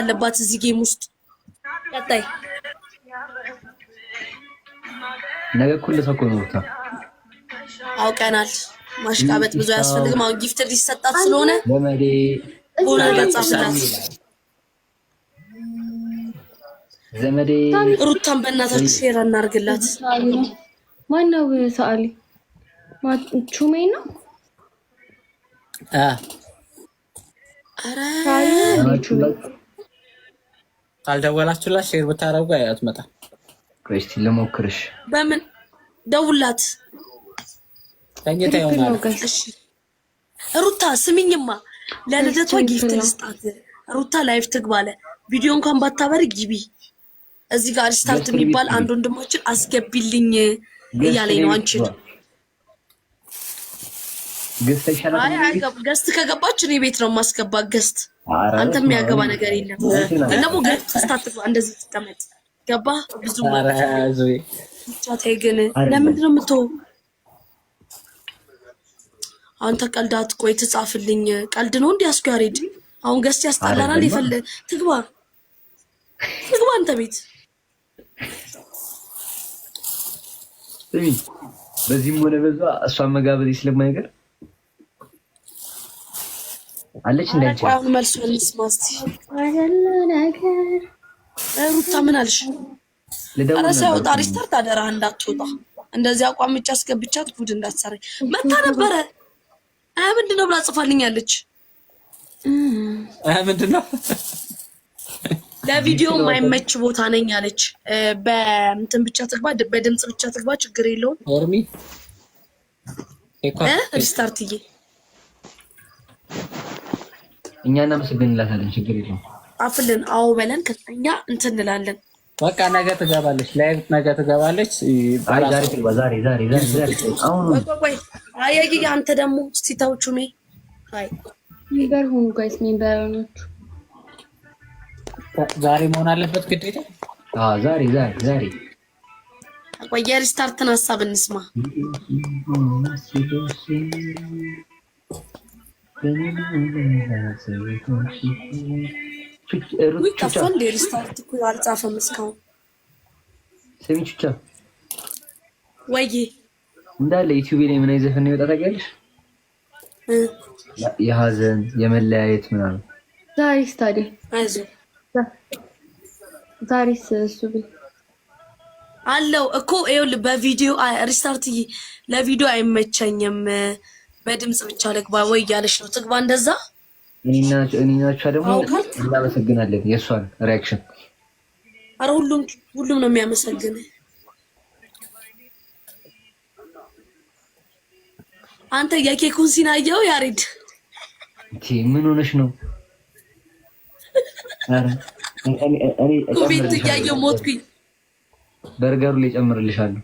አለባት እዚህ ጌም ውስጥ። ቀጣይ ነገ ኩል ሰው ነው አውቀናል። ማሽቃበጥ ብዙ አያስፈልግም። አሁን ጊፍት ሊሰጣት ስለሆነ ለመዴ ሆነ ለጻፍላት ዘመዴ ሩታን በእናታችሁ ሼር እናርግላት። ማነው ሰዓሊ? ቹሜ ነው። አረ ካልደወላችሁላት ሼር ብታረጉ አትመጣም። ቆይ እስቲ ልሞክርሽ። በምን ደውላት? ተኝታ ይሆናል። እሺ ሩታ ስሚኝማ፣ ለልደቷ ጊፍት ልስጣት። ሩታ ላይፍ ትግባለ። ቪዲዮ እንኳን ባታበሪ ግቢ። እዚህ ጋር ስታርት የሚባል አንድ ወንድማችን አስገቢልኝ እያለኝ ነው። አንቺ ገስት ከገባች እኔ ቤት ነው የማስገባት። ገስት አንተ የሚያገባ ነገር የለም። ደግሞ ገስት ስታርት እንደዚህ ተቀመጥ። ገባ ብዙ ግን ለምንድን ነው የምትወው? አንተ ቀልዳት። ቆይ ትጻፍልኝ። ቀልድ ነው እንዴ አስጋሪድ? አሁን ገስት ያስጣላናል። ይፈል ትግባ አንተ ቤት። በዚህም ሆነ በዛ እሷን መጋበዝ ስለማይገር አለች እንዳንቺ። አሁን መልሱን እንስማስቲ። ሩታ ምን አልሽ? ኧረ ሳይወጣ ሪስታርት አደራ እንዳትወጣ። እንደዚህ አቋም ብቻ አስገብቻት ጉድ እንዳትሰራኝ። መታ ነበረ ምንድነው ብላ ጽፋልኛለች። ምንድነው ለቪዲዮ የማይመች ቦታ ነኝ አለች። በእንትን ብቻ ትግባ፣ በድምጽ ብቻ ትግባ፣ ችግር የለውም። ኦርሚ ሪስታርትዬ እኛ እናመሰግንላታለን። ችግር የለውም። አፍልን አዎ በለን ከተኛ እንትን እንላለን። በቃ ነገ ትገባለች። ላይቭ ነገ ትገባለች። አይ ዛሬ ትግባ። ዛሬ አሁን ቆይ አያጊ አንተ ደግሞ እስቲ ታውቹሜ አይ ሜምበር ሁኑ ጋይስ። ሜምበር ሆናችሁ ዛሬ መሆን አለበት ግዴታ። ዛሬ ቆይ የሪስታርትን ሀሳብ እንስማ። ጠፋን። ሪስታርት እኮ አልጻፈም እስካሁን። ስሚ ቹቻ ወይ እንዳለ ዩቲዩብ ላይ ምን አይዘፈን ነው ይወጣ ታውቂያለሽ? የሀዘን የመለያየት ምናምን። ዛሬ ስታዲ አይዞህ ዛሬስ እሱ ቤት አለው እኮ ይኸውልህ፣ በቪዲዮ ሪስታርት ለቪዲዮ አይመቸኝም፣ በድምጽ ብቻ ልግባ ወይ እያለሽ ነው። ትግባ እንደዛ። እኔናቻ ደግሞ እናመሰግናለን የእሷን ሪያክሽን። አረ ሁሉም ነው የሚያመሰግን። አንተ የኬኩን ሲናየው ያሬድ ምን ሆነሽ ነው? አረ ኮሜንት እያየሁ ሞትኩኝ። በርገሩ ላይ ጨምርልሻለሁ።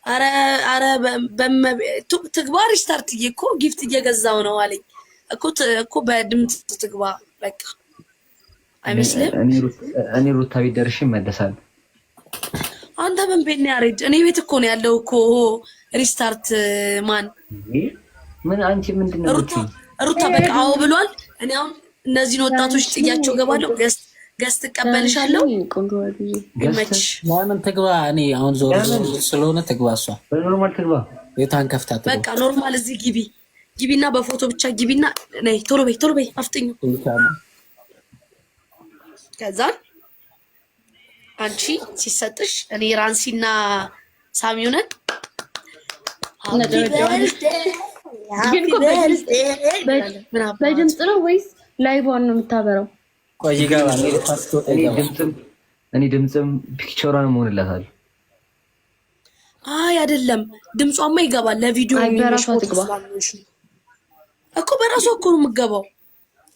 አረ ትግባ ሪስታርት እኮ ጊፍት እየገዛው ነው አለኝ እኮ በድምጽ ትግባ በቃ አይመስልም? እኔ ሩታ ቤት ደርሼ እመለሳለሁ። አንተ ምን ቤት ነው ያሬድ? እኔ ቤት እኮ ነው ያለው እኮ ሪስታርት ማን ምን አንቺ ምንድነው? ሩታ በቃ አዎ ብሏል። እኔ አሁን እነዚህን ወጣቶች ጥያቸው ገባለሁ። ገስት እቀበልሻለሁ። ይመች ማንን ትግባ? እኔ አሁን ዞር ስለሆነ ትግባ። እሷ በኖርማል ትግባ። የታን ከፍታት በቃ ኖርማል። እዚህ ግቢና በፎቶ ብቻ ግቢና ነይ። ቶሎ በይ አፍጥኙ። ከዛ አንቺ ሲሰጥሽ እኔ ራንሲና ሳሚዩነን በድምጽ ነው ወይስ ላይቭን ነው የምታበረው? ቆይ ይገባል። እኔ ድምጽም ፒክቸሯን መሆንላታል። አይ አይደለም፣ ድምጿማ ይገባል። ለቪዲዮ በራሷ ትግባ እኮ በራሷ እኮ ነው የምትገባው።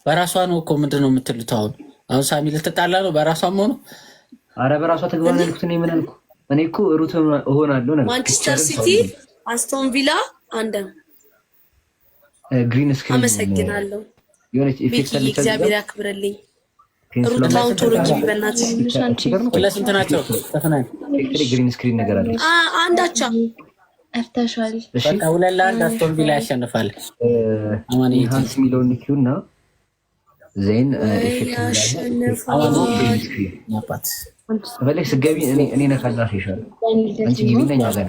በራሷ ነው እኮ ምንድነው የምትሉት? አሁን ሳሚ ልትጣላ ነው። በራሷም ሆኖ አረ በራሷ ትግባ ነው ያልኩት። እኔ ምን አልኩ? እኔ እኮ ሩት እሆናለሁ ነው። ማንቸስተር ሲቲ አስቶን ቪላ አንድ ግሪን ስክሪን። አመሰግናለሁ። የሆነች ኢፌክት አለች። እግዚአብሔር ያክብርልኝ። ሩታውን ቶሎ ግቢ በእናትሽ። ለስንት ናቸው? ተፈናኝ ግሪን ስክሪን ነገር አለ። አንዳቻ አፍታሻል። በቃ 2-1 አስቶን ቪላ ያሸንፋል። ሃንስ ሚሊዮን ኒኪውና ዜን አባት ፈለክ ስገቢ እኔ ነካላሽ ይሻላል። አንቺ ግቢና እኛ ጋር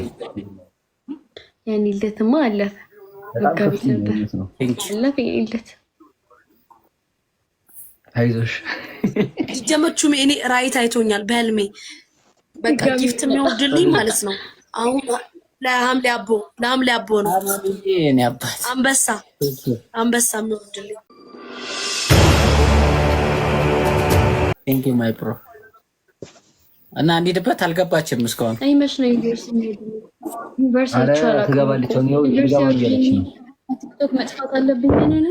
ያኔ ልደትማ አለፈ መጋቢት ነበር አለፈ ልደት አይዞሽ ጀመቹም እኔ ራይት አይቶኛል በህልሜ በቃ ጊፍት የሚወርድልኝ ማለት ነው። አሁን ለሐምሌ አቦ ነው እኔ አባት አንበሳ የሚወርድልኝ። ቴንክ ዩ ማይ ፕሮ እና እንሂድበት አልገባችም እስካሁን አይመሽ ነው ዩኒቨርሲቲ አረ ትገባለች ነው ይገባለች ነው ቲክቶክ መጥፋት አለብኝ እኔ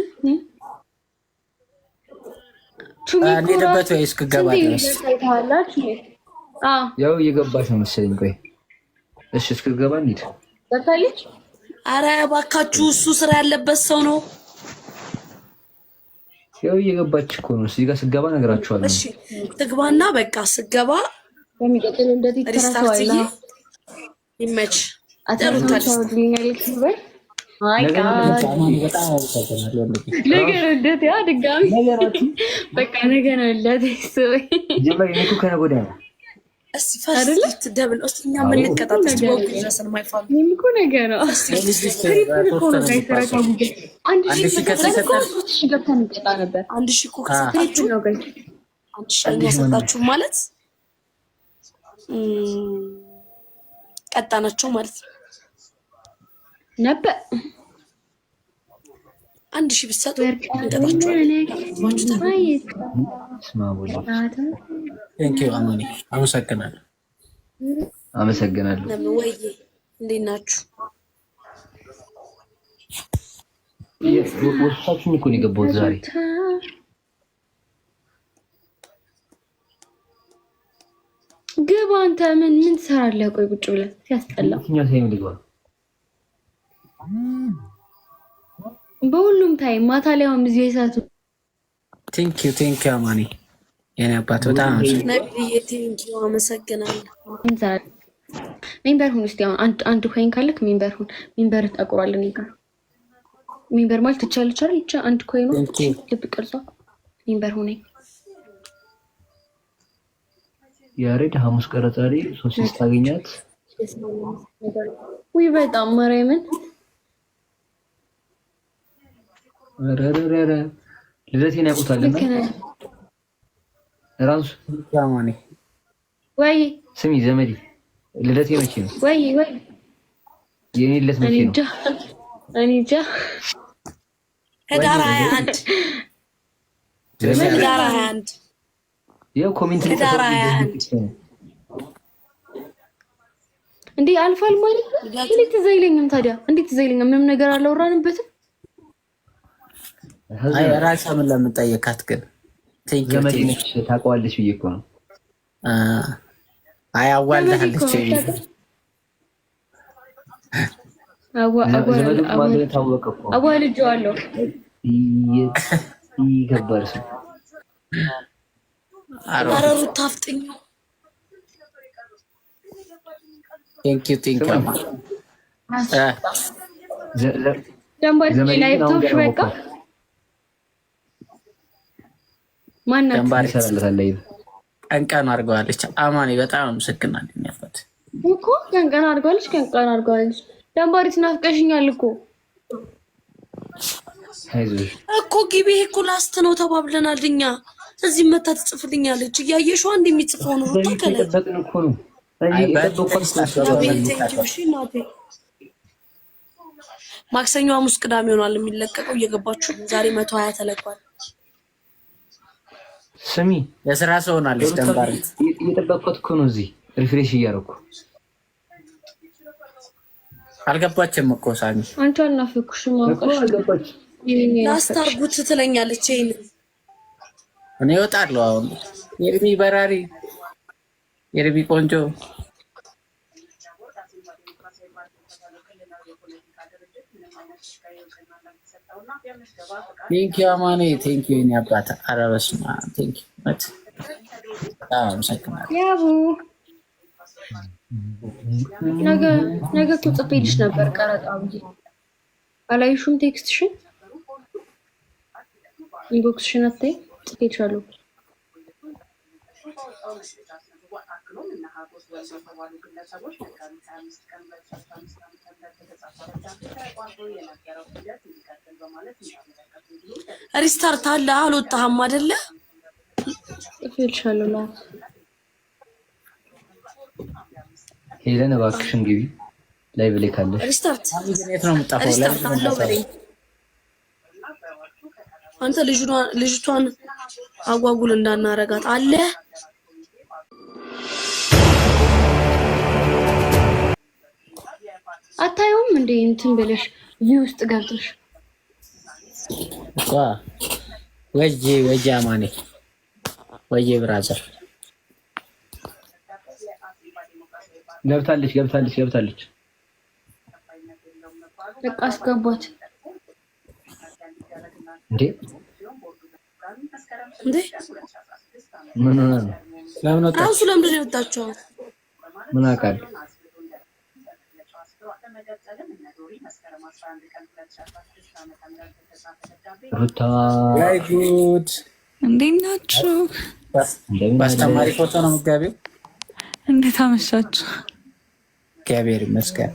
እንሂድበት ወይ እስክገባ ድረስ ያው እየገባች ነው መሰለኝ። ቆይ እሺ እስክገባ እንሂድ በታለች። አረ እባካችሁ እሱ ስራ ያለበት ሰው ነው። ያው እየገባች እኮ ነው። እዚህ ጋር ስገባ ነገራችኋለሁ። እሺ ትግባና በቃ ስገባ በሚቀጥለው እንደዚህ ተራሳዋይላ ይመች አታሩታችሁ ልኛለች ነበር። አይ ነገር እንደት ያ ድጋሚ በቃ ነገር ነው ለደስ ወይ ጀመር እኔ እኮ ከነገ ወዲያ ነው እስቲ ፈርስት ደብል እስቲኛ ምን ልቀጣጥ እስቲ ወቅ ድረስን ማይፋል የሚኮ ነገር ነው። አንድ ሺህ ገብተን እንቀጣ ነበር። አንድ ሺህ እኮ ከሰጣችሁ ነው ገኝ አንድ ሺህ ሰጣችሁ ማለት ቀጣናቸው ማለት ነበር። አንድ ሺህ ብትሰጡ እንቀጣችሁ ቴንኪው አማኒ አመሰግናለሁ። ለምን ወይዬ እንዴት ናችሁ? ወጣችሁ እኮ ነው የገባሁት ዛሬ። ግባ አንተ ምን ትሰራለህ? ቆይ ቁጭ ብለህ ሲያስጠላ። የትኛው ታይም ልግባ? በሁሉም ታይም ማታ ላይ አሁን እዚህ የሰዓቱ ቴንኪው አማኒ የኔ አባት በጣም ነብዬ ቴንኪው አመሰግናለሁ። ሜምበር ሁን እስቲ አሁን አንድ ኮይን ካለክ ሜምበር ሁን። ሜምበር ታቆራለህ እኔ ጋር ሜምበር ማለት ትቻለች አይደል? ብቻ አንድ ኮይን ነው ልብ ቅርጿ ሜምበር ሁን። ያሬድ ሐሙስ ቀረጻ ላይ ሶስት ታገኛት ወይ በጣም ማርያምን ረረረረ ልደቴን ያውቁታልና ራሱ ያማኒ ወይ ስሚ ዘመዲ ልደቴ መቼ ነው? ወይ የኔ ልደት መቼ ነው? እኔ እንጃ ህዳር 21 ህዳር 21 ያው ኮሜንት ላይ ህዳር 21 እንዴ አልፏል ማለት ነው። እንዴት ትዝ አይለኝም ታዲያ? እንዴት ትዝ አይለኝም? ምንም ነገር አላወራንበትም። አይ ራሳ ምን ለምን ጠየካት ግን? ዘመዴ ነች ታውቀዋለች ብዬ እኮ ነው። አይ አዋልዳለች አዋልጄዋለሁ ይገባል ሰው አረሩ ታፍጥኝ ቴንኪው ደምባር ላይ ተውሽ በቃ ማናት ይሰራለታል ቀንቀን አድርገዋለች። አማኒ በጣም አመሰግናለሁ ያፈት እኮ ቀንቀን አድርገዋለች። ደምባሪት ናፍቀሽኛል እኮ አይዞሽ እኮ ግቢ እኮ ላስት ነው ተባብለናል። እኛ እዚህ መታ ትጽፍልኛለች እያየሽው አንድ የሚጽፈው ነው ተከለ ተጠብቀን እኮ ነው ማክሰኞ፣ ሐሙስ፣ ቅዳሜ ሆኗል የሚለቀቀው። እየገባችሁ ዛሬ 120 ተለቋል። ስሚ የስራ ሰው ሆናለች ደምባሪት እየጠበቅኩት እኮ ነው። እዚህ ሪፍሬሽ እያደረኩ አልገባችም እኮ ሳሚ አንቺ አልናፈኩሽም አውቀሽ አልገባች ላስታርጉት ትለኛለች። እኔ እወጣለሁ አሁን የርሚ በራሪ የርሚ ቆንጆ ቴንኪው አማኔ ቴንኪው የኔ አባት ኧረ በስመ አብ ቴንኪው መት ያቡ ነገ እኮ ጽፌልሽ ነበር ቀረጻ ብዬ አላየሽውም ቴክስትሽን ኢንቦክስሽን አትይም ጽፌሻለሁ። ሪስታርት አለ አልወጣህም አይደለ? ጽፌሻለሁ ነው ሄለን እባክሽን ግቢ ላይ ብለ ካለሽ ሪስታርት እንዴት ነው የምጠፋው? ሪስታርት አለው በለኝ። አንተ ልጅቷን አጓጉል እንዳናረጋት አለ። አታየውም እንዴ እንትን ብለሽ ቪው ውስጥ ገብተሽ ወጄ አማኔ ወጄ ብራዘር ገብታለች። በቃ አስገቧት እንዴ ምን ነው ራሱ ለምንድን ነው የወጣችው? ምን አውቃለሁ። ሩታ ወይ ጉድ! እንዴት ናችሁ? በአስተማሪ ፎቶ ነው የምትገቢው? እንዴት አመሻችሁ? እግዚአብሔር ይመስገን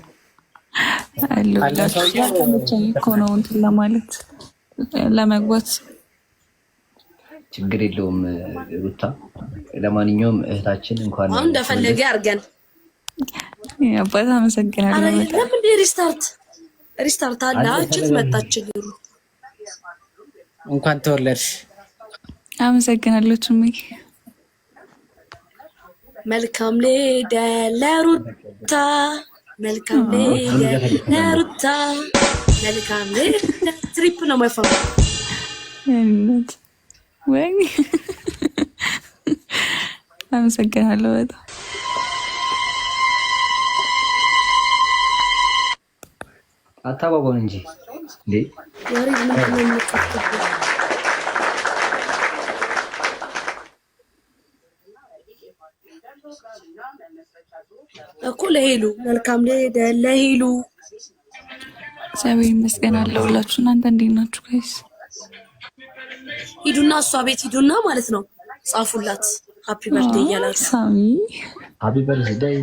አለሁላችሁ። ያልተመቸኝ እኮ ነው እንትን ለማለት ለመግባት። ችግር የለውም ሩታ። ለማንኛውም እህታችን እንኳን አሁን እንደፈለገ አድርገን አባታ አመሰግናለሁ። ለምን እንደ ሪስታርት አለ አጭት መጣችልኝ። እንኳን ተወለድሽ። አመሰግናለሁ ቱሚ። መልካም ልደት ለሩታ፣ መልካም ልደት ለሩታ፣ መልካም ልደት። ትሪፕ ነው ማይፋው እንት ወይ አመሰግናለሁ በጣም አታባባን እንጂ እንዴ ያሬ ምን ነው የሚቀጥለው? እኮ ለሄሉ መልካም ለሄሉ እግዚአብሔር ይመስገን አለሁላችሁ። እናንተ እንዴት ናችሁ ጋይስ? ሂዱና እሷ ቤት ሂዱና ማለት ነው ጻፉላት ሃፒ በርዝዴይ እያላችሁ ሳሚ ሃፒ በርዝዴይ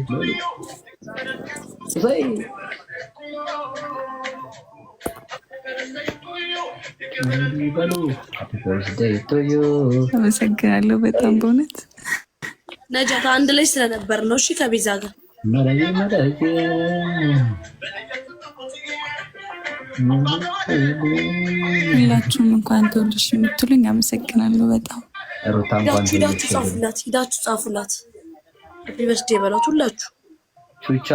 ዘይ በሉ ሃፒ በርዝዴይ ቱ ዩ። አመሰግናለሁ በጣም በእውነት ነጃት አንድ ላይ ስለነበር ነው። እሺ ከቤዛ ጋር ሁላችሁም እንኳን ተወልሽ የምትሉኝ አመሰግናለሁ በጣም። ሩታ እንኳን ሂዳችሁ ጻፉላት ሃፒ በርዝዴይ በሏት ሁላችሁ። ቹቻ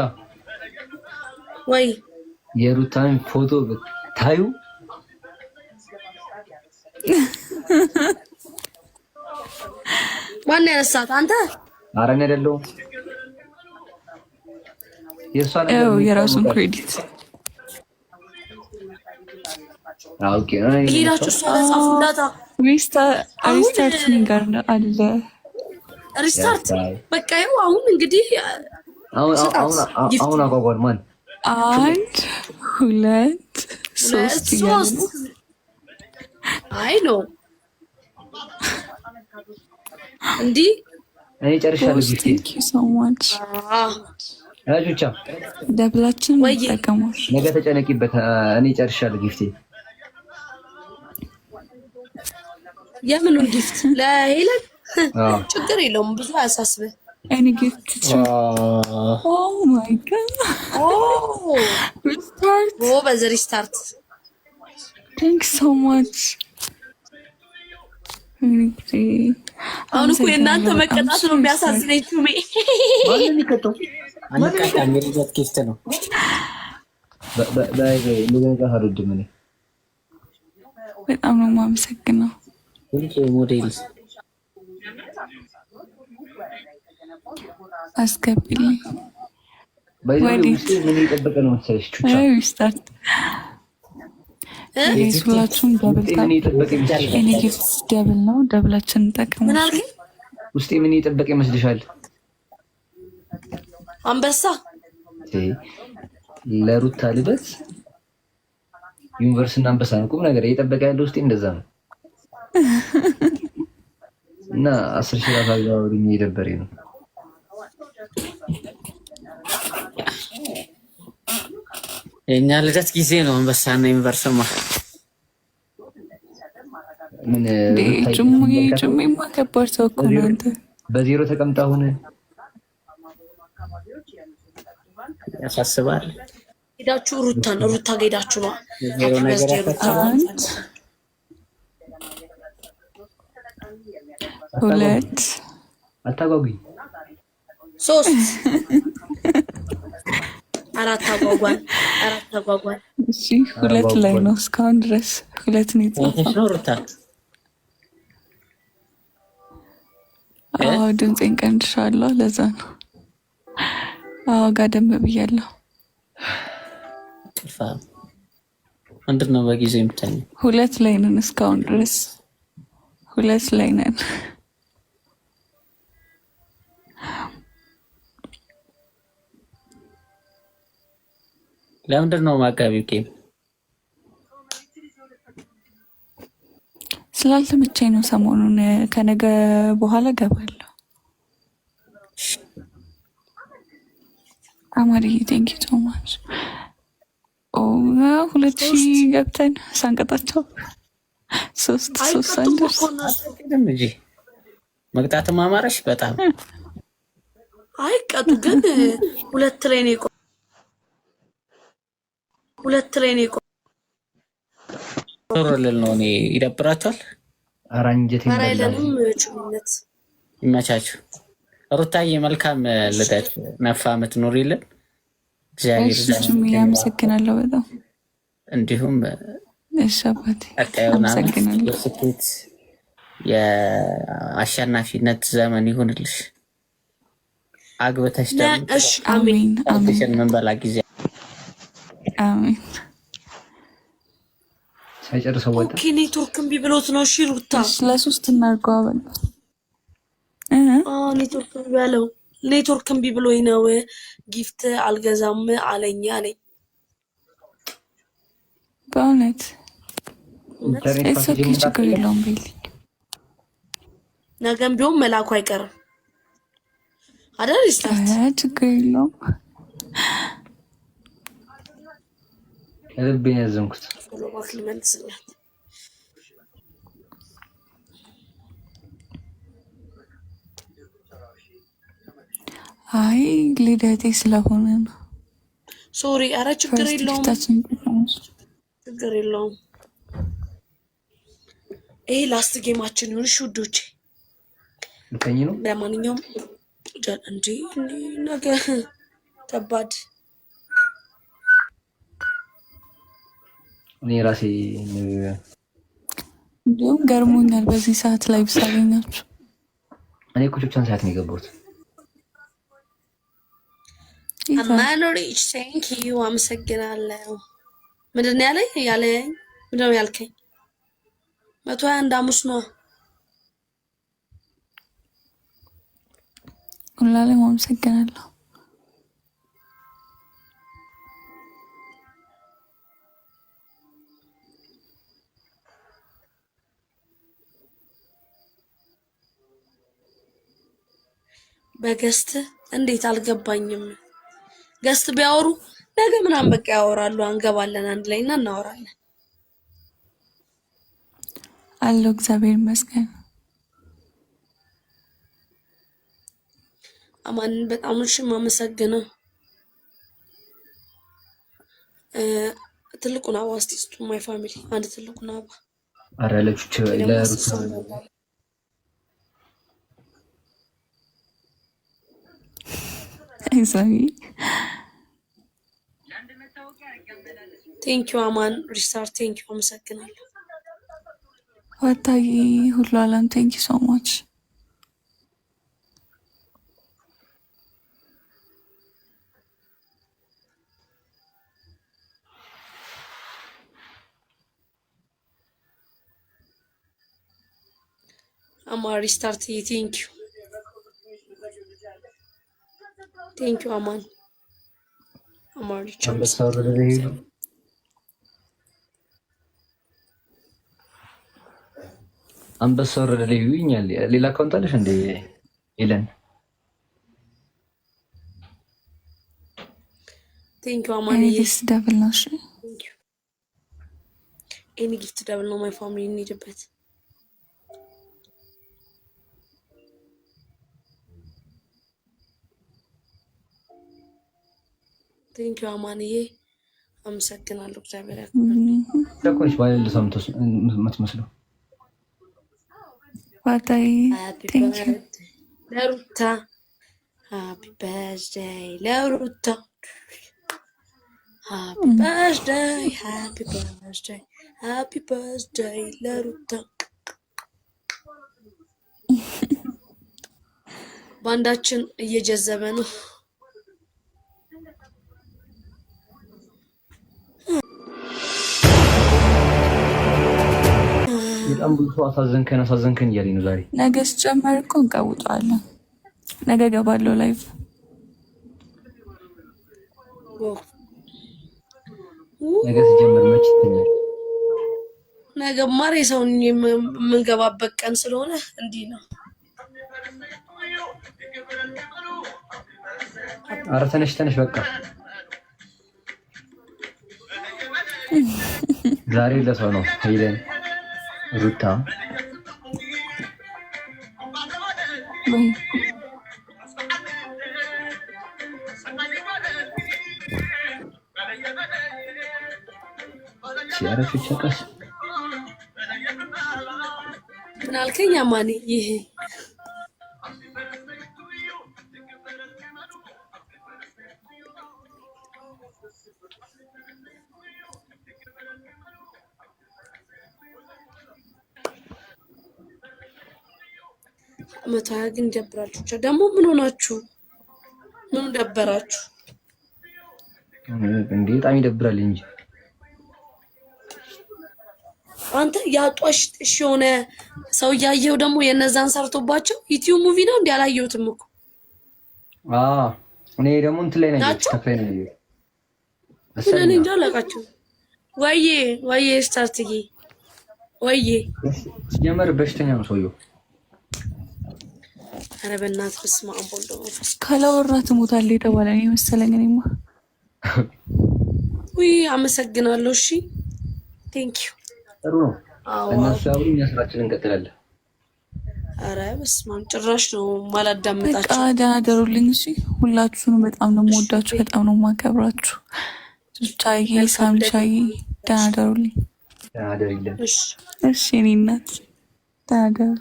ወይ የሩታን ፎቶ ታዩ ማን ያነሳት? አንተ? ኧረ እኔ አይደለሁም። የራሱን ክሬዲት ኦኬ። ሄዳችሁ እሷ ጋር ጻፉላት። ሪስታርት ጋር አለ ሪስታርት በቃ ይኸው አሁን እንግዲህ አሁን አቋቋም ማን 1 2 3 አይ ነው እንዲህ እኔ ጨርሻለሁ። ቴንክ ዩ ሶ ማች አጁቻ ደብላችን ተጠቀሙ። ነገ ተጨነቂበት። እኔ ጨርሻለሁ። ጊፍቴ የምኑን ጊፍት ለሄለን? ችግር የለውም ብዙ አያሳስብህ። እኔ ጊፍት ኦ ማይ ጋድ ሪስታርት ሪስታርት ቴንክ ሶ ማች። አሁን እኮ የእናንተ መቀጣት ነው የሚያሳዝነኝ። ቱሜ አንቀጣም፣ የልደት ጊፍት ነው። በጣም ነው የማመሰግነው። ሞዴል አስገቢልኝ። ምን እየጠበቀ ነው መሰለሽ? ቹቻ ሪስታርት ሁላችሁም ደብል እኔ ጊፍት ደብል ነው። ደብላችን እንጠቀሙ። ውስጤ ምን እየጠበቀ ይመስልሻል? አንበሳ ለሩታ ልደት ዩኒቨርስና አንበሳ ነው ቁም ነገር እየጠበቀ ያለው ውስጤ እንደዛ ነው። እና 10 ሺህ ራሱ አጋውሪኝ እየደበረኝ ነው። የኛ ልደት ጊዜ ነው አንበሳና ዩኒቨርስማ ምን ጭሙማ ከባድ ሰው እኮ ነው አንተ። በዜሮ ተቀምጣ ሆነ ያሳስባል። ሄዳችሁ ሩታ ሄዳችሁ ነው ዜሮ ነገር ያሳስባል። 2 አታጓጉኝ 3 4 አጓጓል። እሺ 2 ላይ ነው እስካሁን ድረስ 2 ነው የጻፈው። ሩታ ድምፄን ቀንሻለሁ ለዛ ነው። ጋደም ብያለሁ። ምንድን ነው በጊዜ የምታኘው? 2 ላይ ነን እስካሁን ድረስ 2 ላይ ነን። ለምንድን ነው ማጋቢው ጌም? ስላልተመቸኝ ነው። ሰሞኑን ከነገ በኋላ ገባለሁ። አማሪ ቴንክ ዩ ሶ ማች። 2000 ገብተን ሳንቀጣቸው 3 አንደርስ እንጂ መቅጣትም አማረሽ በጣም አይቀጡ ግን 2 ላይ ነው 2 ላይ ነው ቶሮልል ነው። እኔ ይደብራቸዋል። አራንጀት አይለንም ጭምነት ይመቻችሁ። ሩታዬ መልካም ልደት ነፋ ምትኖሪልን እግዚአብሔር ይመስገን። ያመሰግናለሁ በጣም እንዲሁም እሻባቴ አመሰግናለሁ። ስኬት የአሸናፊነት ዘመን ይሁንልሽ። አግብተሽ ደግሞ አሜን አሜን ምን በላ ጊዜ አሜን። ሳይጨርሰው ወጣ። ኦኬ ኔትወርክ እምቢ ብሎት ነው። እሺ ሩታ ለሶስት እናድርገው አበል ኔትወርክ እምቢ ያለው ኔትወርክ እምቢ ብሎኝ ነው። ጊፍት አልገዛም አለኝ። በእውነት ችግር የለውም። ቤል ነገም ቢሆን መላኩ አይቀርም አይደል? ይስታት ችግር የለውም። ልቤን ያዘንኩት አይ ልደቴ ስለሆነ ነው። ሶሪ። ኧረ ችግር የለውም ችግር የለውም። ይሄ ላስት ጌማችን ይሁን። እሺ ውዶቼ ልተኝ ነው። ለማንኛውም እንዴ ነገ ከባድ እኔ ራሴ እንዲሁም ገርሞኛል በዚህ ሰዓት ላይ ብሳገኛችሁ። እኔ ኩቾቻን ሰዓት ነው የገባሁት። አማኖሪች ቴንክ ዩ አመሰግናለሁ። ምንድን ነው ያለኝ ምንድን ነው ያልከኝ? 121 ሐሙስ ነው። ሁላለም አመሰግናለሁ። በገስት እንዴት አልገባኝም። ገስት ቢያወሩ ነገ ምናምን በቃ ያወራሉ። አንገባለን አንድ ላይ እና እናወራለን። አለው እግዚአብሔር ይመስገን። አማንን በጣም እሺ ማመሰግነው። ትልቁን አባ እስቲ ስጡ ማይ ፋሚሊ አንድ ትልቁን አባ አራለች ለሩት አይሳሚ ቴንክ ዩ አማን ሪስታርት ቴንክ ዩ አመሰግናለሁ። ወታዬ ሁሉ አለም ቴንክ ዩ ሶ ማች። አማን ሪስታርት ቴንክ ዩ ቴንክ ዩ አማን አማን ሪቻርድ አንበሳ ወረደ ላይ ይኛል። ሌላ አካውንት አለሽ እንዴ? ይለን ቴንክ ዩ አማን። ጊፍት ደብል ነው። እሺ ኤኒ ጊፍት ደብል ነው። ማይ ፋሚሊ እንሂድበት። ቴንክ ዩ አማንዬ፣ አመሰግናለሁ። እግዚአብሔር ያክብርልኝ። ተቆሽ ባይል ሰምቶስ የምትመስለው ዋታይ ቴንክ ዩ ለሩታ ሃፒ በርዝዴይ ለሩታ ሃፒ በርዝዴይ ሃፒ በርዝዴይ ሃፒ በርዝዴይ ለሩታ። ባንዳችን እየጀዘበ ነው። በጣም ብዙ ሰው አሳዘንከን እያለኝ ነው ዛሬ። ነገ ስጨመር እኮ እንቀውጠዋለን። ነገ ገባለሁ ላይቭ። ነገ ሲጀምር መች ይተኛል? ነገ ማሬ ሰውን የምንገባበት ቀን ስለሆነ እንዲህ ነው። ኧረ ተነሽ በቃ ዛሬ ለሰው ነው ሄለን ሩታ ወይ ሲያረፍ ይቸቀስ ምን አልከኝ አማኔ? ይሄ መቶ ግን ደብራችሁ ደግሞ ምን ሆናችሁ? ምን ደበራችሁ እንዴ? በጣም ይደብራል እንጂ አንተ ያጧሽ እሺ የሆነ ሰው ያየው ደግሞ የነዛን ሰርቶባቸው ዩቲዩብ ሙቪ ነው እንዴ? አላየሁትም እኮ እኔ ደግሞ እንትን ላይ ነኝ ተከፋይ ነኝ። እኔ እንጃ አላውቃቸውም። ወይዬ ስታርትዬ ወይዬ ሲጀመር በሽተኛ ነው ሰውየው። ኧረ በእናትህ በስመ አብ ወወልድ ወመንፈስ ቅዱስ። ካላወራ ትሞታለህ የተባለ ነው የመሰለኝ። እኔማ ውይ አመሰግናለሁ። እሺ ቴንክ ዩ። ጥሩ ነው። እነሱ ያው እኛ ስራችንን እንቀጥላለን። ኧረ በስመ አብ ጭራሽ ነው ማላዳምጣችሁ። በቃ ደህና ደሩልኝ። እሺ ሁላችሁንም በጣም ነው የምወዳችሁ፣ በጣም ነው የማከብራችሁ። ቻዬ ሳምሻዬ ደህና ደሩልኝ። ደህና ደሩልኝ። እሺ እኔ እናት ደህና ደሩ።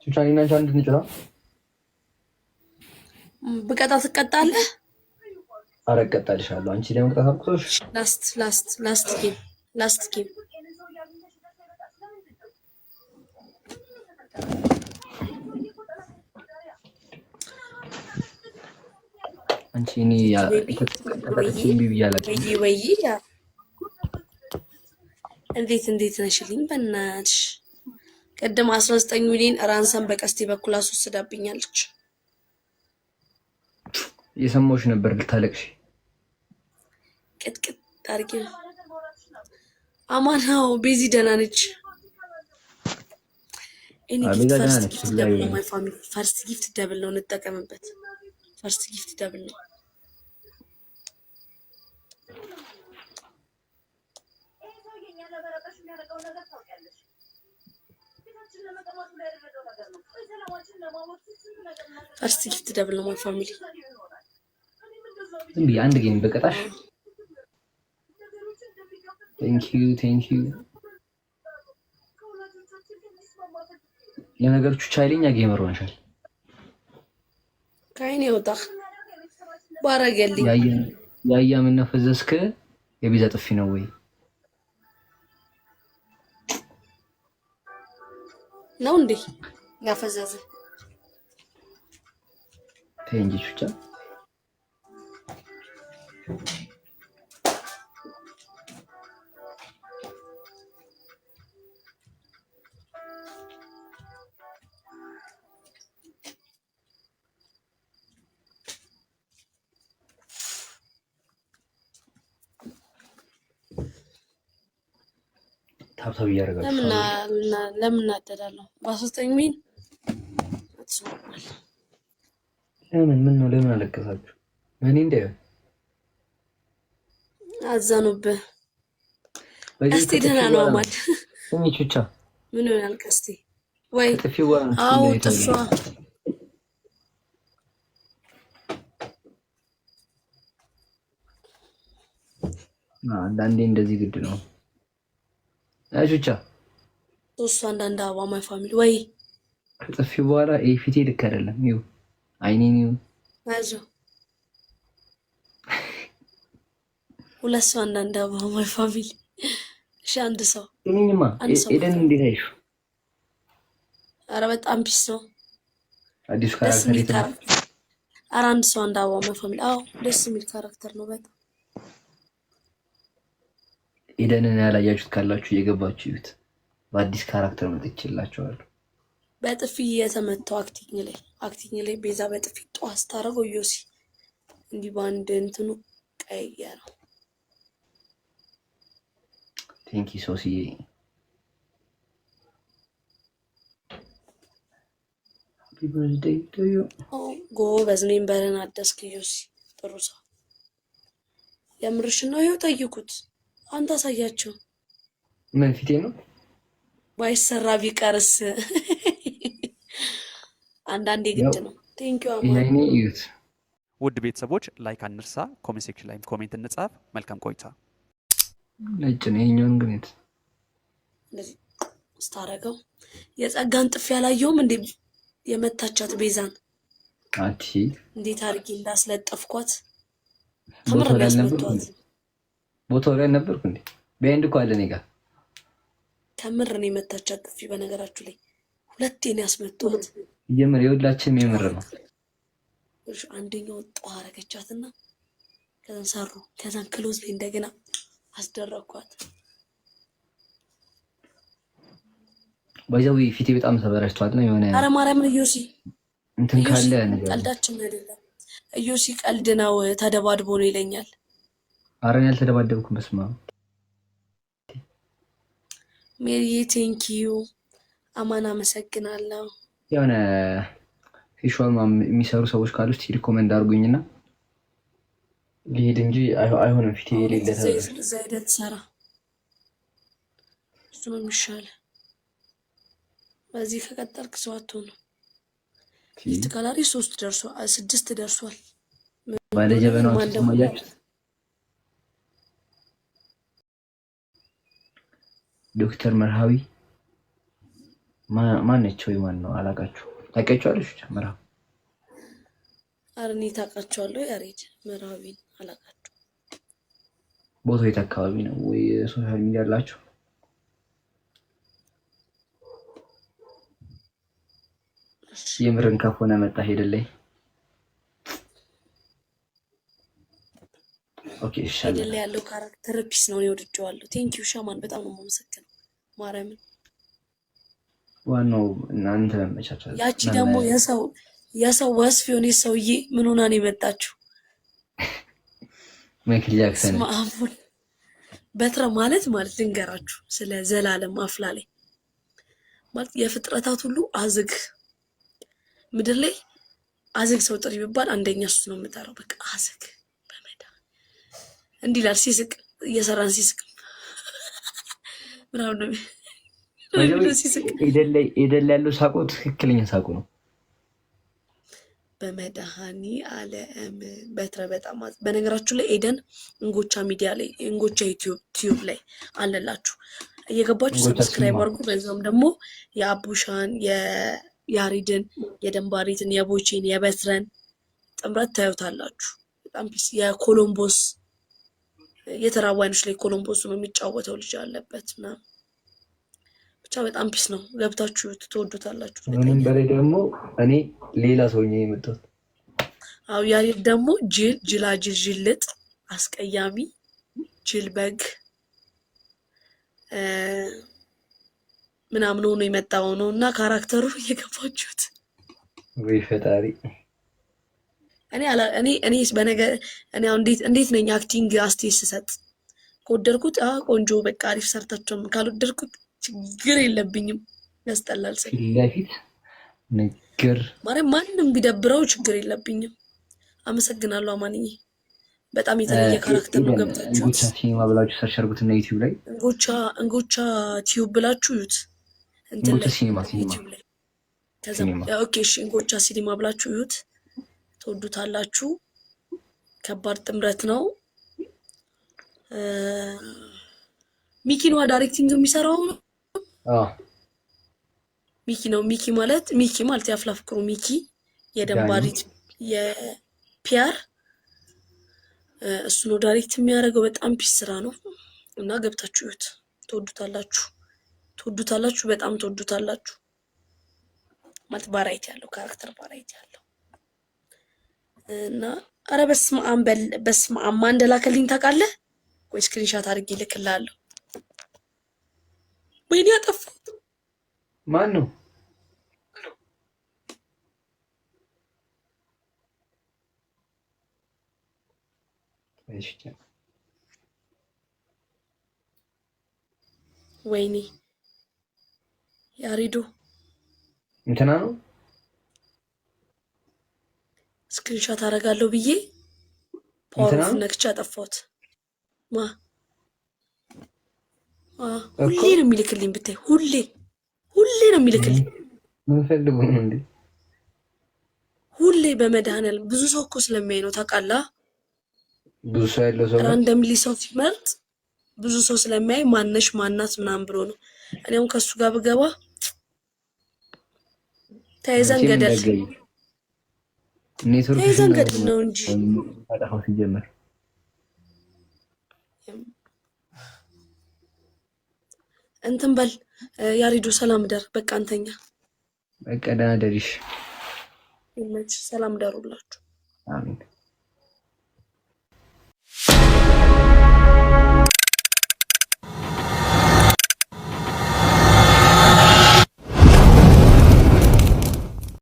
ቻይና ቻንድ እንጭራ ብቀጣ ትቀጣለህ? ኧረ እቀጣልሻለሁ። አንቺ ላይ መቅጣት አልኩሽ። ላስት ጌም አንቺ እኔ ተቀጥቼ ቢያለች ወይ እንዴት ነሽልኝ? በእናትሽ ቅድም 19 ሚሊዮን ራንሰን በቀስቴ በኩል አስወስዳብኛለች። የሰማሁሽ ነበር ልታለቅሽ። ቅጥቅጥ አድርጌ አማናው ቤዚ ደህና ነች። እኔ ፈርስት ጊፍት ደብል ነው እንጠቀምበት። ፈርስት ጊፍት ደብል ነው። ፈርስት ጊፍት ደብል ነው። ማይ ፋሚሊ እንዴ አንድ ጌም በቀጣሽ። ቴንክ ዩ ለነገሮቹ ቻይለኛ ጌመር ሆነሻል። ካይኔ ወጣ ባረገልኝ ያያ ምን ነፈዘስከ? የቢዛ ጥፊ ነው ወይ ነው እንዴ ያፈዘዘ? ተንጂ ቹቻ ታብታብ እያደረጋችሁ ለምን እናደዳለሁ? በ3 ሚል ምን ነው ለምን አለቀሳችሁ? እኔ እንደ አዘኑብህ። ቀስቴ ደህና ነው አማን። ስሚች ብቻ ምን ይሆናል ቀስቴ? ወይ ጥፊው አው ጥፋ አንዳንዴ እንደዚህ ግድ ነው። እሺ ብቻ እሱ አንዳንድ አበባ ማይ ፋሚሊ ወይ ከጥፊው በኋላ ፊቴ ልክ አይደለም። ይኸው አይኔን ይኸው አይዞህ ሁለት ሰው አንዳንድ አበባ ማይ ፋሚሊ። እሺ አንድ ሰው ምንኝማ ኤደን እንዴት አይሽ? ኧረ በጣም ፒስ ነው። አዲስ ካራክተር ኧረ አንድ ሰው አንድ አበባ ማይ ፋሚሊ። አዎ ደስ የሚል ካራክተር ነው በጣም። ኤደንን ያላያችሁት ካላችሁ እየገባችሁ ይዩት። በአዲስ ካራክተር መጥቼላችኋለሁ። በጥፊ የተመታው አክቲንግ ላይ ቤዛ በጥፊ ጧስ ታረገው ዮሲ እንዲህ ባንድ እንትኑ ቀየረው። ቴንኪ ሶሲዬ። ሃፒ በርዝዴይ ቱ ዩ። ጎበዝ ሜምበርን አደስክ ዮሲ፣ ጥሩ ሰው። የምርሽን ነው? ይኸው ጠይቁት። አንተ አሳያቸው። ምን ፊቴ ነው ባይሰራ ቢቀርስ? አንዳንዴ ግድ ነው። ቴንኪው አማን። ውድ ቤተሰቦች ላይክ አንርሳ፣ ኮሜንት ሴክሽን ላይ ኮሜንት እንጻፍ። መልካም ቆይታ። ነጭ ነው ይሄኛውን ግን እንደዚህ ስታረገው የጸጋን ጥፍ ያላየውም እንዴ? የመታቻት ቤዛን አቲ እንዴት አድርጌ እንዳስለጠፍኳት ከምር ያስመቷት። ቦታው ላይ ነበርኩ እንዴ? በእንድ እኮ አለ እኔ ጋር ከምር ነው የመታቻት ጥፊ። በነገራችሁ ላይ ሁለቴ ነው ያስመቷት። የምር የሁላችንም የምር ነው። አንደኛው ጧ አረገቻትና ከዛን ሰሩ። ከዛን ክሎዝ ላይ እንደገና አስደረኳት። ባይዛዊ ፊቴ በጣም ተበላሽቷል ነው የሆነ። አረ ማርያምን ዮሲ እንትን ካለ ነገር ቀልዳችን አይደለም። ዮሲ ቀልድ ነው ተደባድቦ ነው ይለኛል። አረን ያልተደባደብኩም። በስማ ሜሪ ቴንኪዩ አማን አመሰግናለሁ። የሆነ ፊሽዋል የሚሰሩ ሰዎች ካሉ እስቲ ሪኮመንድ አድርጉኝና ልሄድ እንጂ አይሆንም። ፊቴ የሌለ ዘይደት ሰራ እሱ ነው የሚሻለው። በዚህ ከቀጠልክ ሰው አትሆንም። ፊት ካላሪ 3 ደርሷል፣ 6 ደርሷል። ባለ ጀበናው ተማያችሁ ዶክተር መርሃዊ ማን ነች ወይ ማን ነው አላቃችሁ? ታውቂያቸዋለሽ? መርሃዊ አርኒ ታውቃቸዋለሁ። ያሬድ መርሃዊን አላቃችሁ? ቦታው የት አካባቢ ነው? ወይ ሶሻል ሚዲያ አላችሁ? የምርን ከሆነ መጣ ሄደልኝ። ኦኬ ይሻላል። ሄደልኝ ያለው ካራክተር ፒስ ነው። እኔ ወድጄዋለሁ። ቴንኪዩ ሻማን፣ በጣም ነው የማመሰግነው ማርያምን። ዋናው እናንተ መቻቻል። ያቺ ደግሞ የሰው ወስፍ የሆነ ሰውዬ ምን ሆና ነው የመጣችው? ማይክል ጃክሰን በትረ ማለት ልንገራችሁ ስለ ዘላለም አፍላ ላይ ማለት የፍጥረታት ሁሉ አዝግ ምድር ላይ አዝግ ሰው ጥሪ ቢባል አንደኛ እሱ ነው የምጠራው። በቃ አዝግ በመዳ እንዲህ ይላል ሲስቅ፣ እየሰራን ሲስቅ ምናምን ነው ኤደን ያለው ሳቁ ትክክለኛ ሳቁ ነው። በመድኃኒ ዓለም በትረ በጣም በነገራችሁ ላይ ኤደን እንጎቻ ሚዲያ ላይ እንጎቻ ዩቲዩብ ላይ አለላችሁ፣ እየገባችሁ ሰብስክራይብ አድርጉ። በዛም ደግሞ የአቡሻን የያሪድን የደንባሪትን የቦቼን የበትረን ጥምረት ታዩታላችሁ። በጣም ፒስ የኮሎምቦስ የተራቡ አይኖች ላይ ኮሎምቦስ ነው የሚጫወተው ልጅ አለበት እና ብቻ በጣም ፒስ ነው። ገብታችሁ ትወዱታላችሁ። ምንም በላይ ደግሞ እኔ ሌላ ሰውዬ የመጣሁት አው ያሪድ ደግሞ ጅላጅል ጅልጥ አስቀያሚ ጅል በግ ምናምን ሆኖ የመጣው ነው እና ካራክተሩ እየገባችሁት ወይ ፈጣሪ። እኔ በነገር እኔ እንዴት ነኝ አክቲንግ አስቴስ ሰጥ ከወደድኩት ቆንጆ በቃ አሪፍ ሰርታችሁ ነው። ካልወደድኩት ችግር የለብኝም። ያስጠላል ሰው ለፊት ነገር ማንም ቢደብረው ችግር የለብኝም። አመሰግናለሁ አማንዬ። በጣም የተለየ ካራክተር ነው። ገብታችሁ እንጎቻ ሲኒማ ብላችሁ ሰርች አድርጉትና ዩቲዩብ ላይ እንጎቻ ቲዩብ ብላችሁ ዩት እንጎቻ ሲኒማ ላይ ከዛ ኦኬ እሺ፣ እንጎቻ ሲኒማ ብላችሁ ዩት ትወዱታላችሁ። ከባድ ጥምረት ነው። ሚኪ ነው ዳይሬክቲንግ የሚሰራው ነው። ሚኪ ነው። ሚኪ ማለት የአፍላ ፍቅሩ ሚኪ የደንባሪት የፒአር እሱ ነው ዳይሬክት የሚያደርገው። በጣም ፒስ ስራ ነው እና ገብታችሁ እዩት። ትወዱታላችሁ፣ በጣም ትወዱታላችሁ። ማለት ቫራይቲ ያለው ካራክተር ቫራይቲ ያለው እና አረ በስመ አብ ማን እንደላከልኝ ታውቃለህ ወይ? ስክሪንሻት አድርጌ ልክልሃለሁ። ወይኔ ያጠፋሁት ማን ነው? ወይኔ ያሪዶ እንትና ነው። ስክሪንሻት አደርጋለሁ ብዬ ፓወር ኦፍ ነክቼ አጠፋሁት። ሁሌ ነው የሚልክልኝ ብታይ፣ ሁሌ ነው የሚልክልኝ። ምን ፈልጉ ነው እንዴ? ሁሌ በመድኃኒዓለም ብዙ ሰው እኮ ስለሚያይ ነው ታውቃለህ። ብዙ ሰው ያለው ሰው ራንደምሊ ሰው ሲመርጥ ብዙ ሰው ስለሚያይ ማነሽ ማናት ምናምን ብሎ ነው። እኔም ከሱ ጋር ብገባ ተይዘን ገደል ነው እንጂ አጣፋው ሲጀመር እንትን በል ያሪዶ ሰላም ደር። በቃ አንተኛ በቃ ደህና ደሪሽ። ሰላም ደሩላችሁ። አሜን።